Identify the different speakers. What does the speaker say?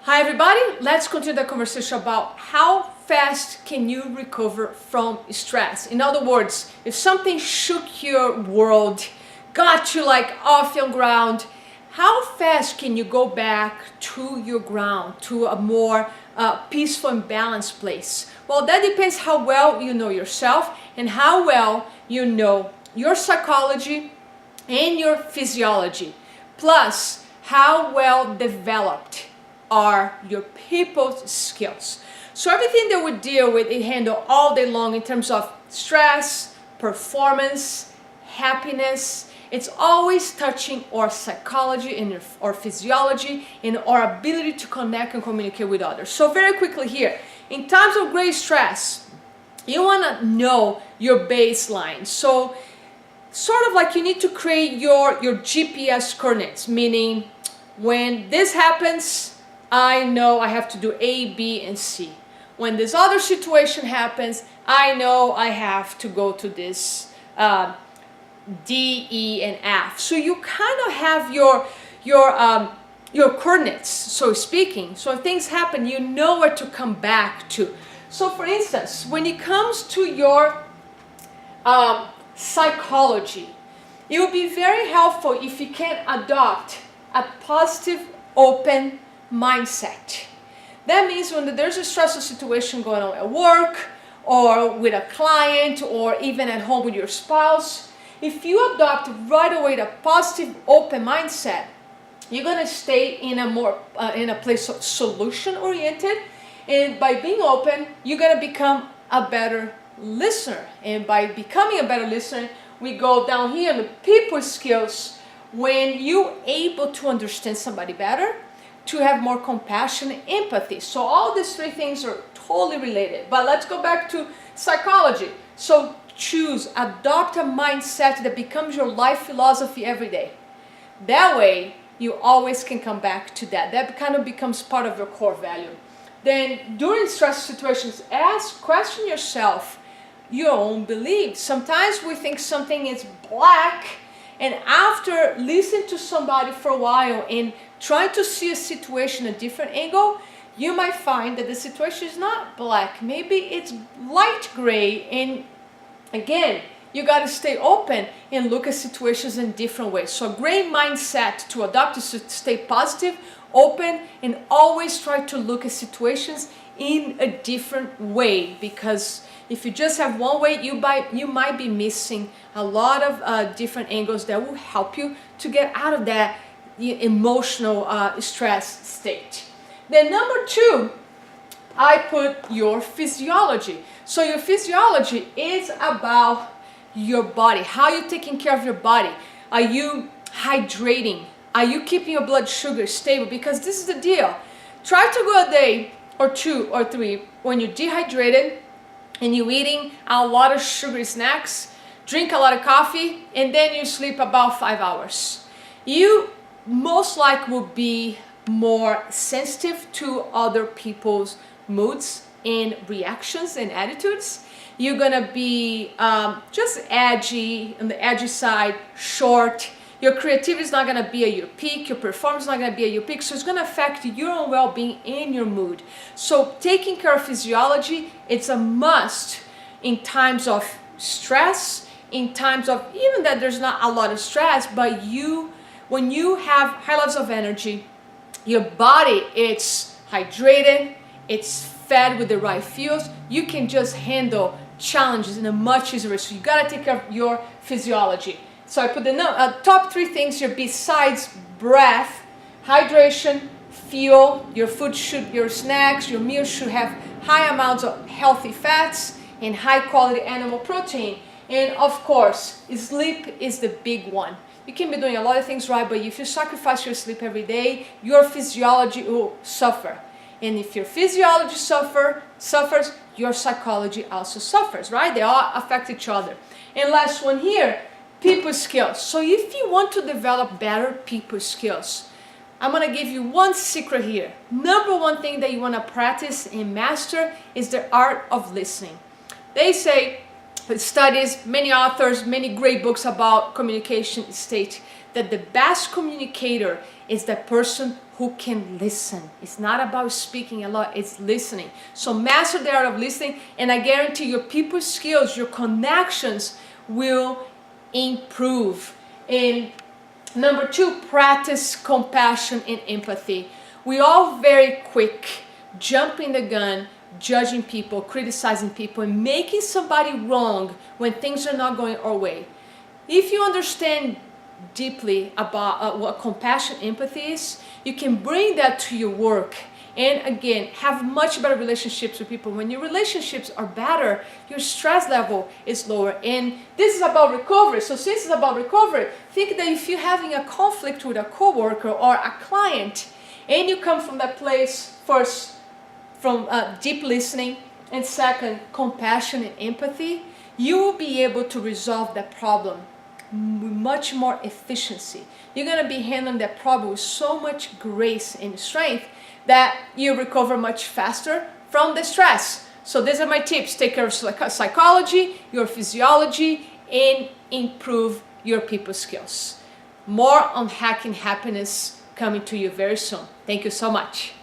Speaker 1: Hi everybody, let's continue the conversation about how fast can you recover from stress. In other words, if something shook your world, got you like off your ground, how fast can you go back to your ground, to a more peaceful and balanced place? Well, that depends how well you know yourself and how well you know your psychology and your physiology, plus how well developed are your people's skills. So everything that we deal with and handle all day long in terms of stress, performance, happiness, it's always touching our psychology and our physiology and our ability to connect and communicate with others. So very quickly here, in times of great stress, you want to know your baseline. So sort of like you need to create your GPS coordinates, meaning when this happens, I know I have to do A, B, and C. When this other situation happens, I know I have to go to this D, E, and F. So you kind of have your coordinates, so speaking. So if things happen, you know where to come back to. So for instance, when it comes to your psychology, it would be very helpful if you can adopt a positive, open mindset. That means when there's a stressful situation going on at work or with a client or even at home with your spouse, if you adopt right away the positive, open mindset, you're going to stay in a place of solution oriented, and by being open, you're going to become a better listener. And by becoming a better listener, we go down here in the people skills. When you're able to understand somebody better, to have more compassion and empathy. So all these three things are totally related. But let's go back to psychology. So adopt a mindset that becomes your life philosophy every day. That way, you always can come back to that. That kind of becomes part of your core value. Then during stress situations, question yourself your own beliefs. Sometimes we think something is black, and after listening to somebody for a while and trying to see a situation a different angle, you might find that the situation is not black. Maybe it's light gray. And again, you got to stay open and look at situations in different ways. So a great mindset to adopt is to stay positive, open, and always try to look at situations in a different way, because if you just have one way, you might be missing a lot of different angles that will help you to get out of that emotional stress state. Then number two, I put your physiology. So your physiology is about your body. How are you taking care of your body? Are you hydrating? Are you keeping your blood sugar stable? Because this is the deal. Try to go a day or two or three when you're dehydrated and you're eating a lot of sugary snacks, drink a lot of coffee, and then you sleep about 5 hours. You most likely will be more sensitive to other people's moods and reactions and attitudes. You're gonna be just edgy, on the edgy side, short. Your creativity is not gonna be at your peak. Your performance is not gonna be at your peak. So it's gonna affect your own well-being and your mood. So taking care of physiology, it's a must in times of stress, in times of even that there's not a lot of stress, but when you have high levels of energy, your body, it's hydrated, it's fed with the right fuels, you can just handle challenges in a much easier way. So you gotta take care of your physiology. So I put the top three things here besides breath: hydration, fuel. Your food your snacks, your meals should have high amounts of healthy fats and high quality animal protein. And of course, sleep is the big one. You can be doing a lot of things right, but if you sacrifice your sleep every day, your physiology will suffer. And if your physiology suffers, your psychology also suffers, right? They all affect each other. And last one here, people skills. So if you want to develop better people skills, I'm going to give you one secret here. Number one thing that you want to practice and master is the art of listening. They say, studies, many authors, many great books about communication state that the best communicator is the person who can listen. It's not about speaking a lot, it's listening. So master the art of listening, and I guarantee your people skills, your connections will improve. And number 2, practice compassion and empathy. We all very quick, jumping the gun, judging people, criticizing people, and making somebody wrong when things are not going our way. If you understand deeply about what compassion empathy is, you can bring that to your work, and again have much better relationships with people. When your relationships are better, your stress level is lower. And this is about recovery. So since it's about recovery, think that if you're having a conflict with a coworker or a client, and you come from that place first from deep listening, and second, compassion and empathy, you will be able to resolve that problem with much more efficiency. You're going to be handling that problem with so much grace and strength that you recover much faster from the stress. So these are my tips. Take care of psychology, your physiology, and improve your people skills. More on hacking happiness coming to you very soon. Thank you so much.